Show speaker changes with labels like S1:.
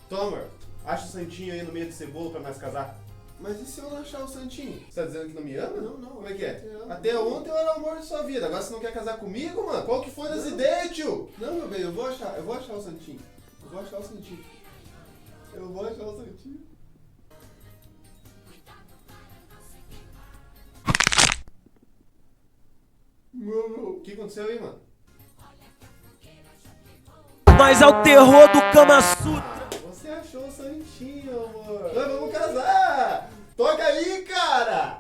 S1: Então, amor, acha o santinho aí no meio de cebola pra nós casar.
S2: Mas e se eu não achar o santinho?
S1: Você tá dizendo que não me ama?
S2: Não.
S1: Como é que é?
S2: Eu te amo.
S1: Até ontem eu era o amor de sua vida, agora você não quer casar comigo, mano? Qual que foi das ideias, tio?
S2: Não, meu bem, eu vou achar o santinho. Eu vou achar o santinho.
S1: O que aconteceu aí, mano?
S3: Mas ao terror do Kama Sutra.
S1: Você achou o santinho, amor. Nós vamos casar! Toca aí, cara!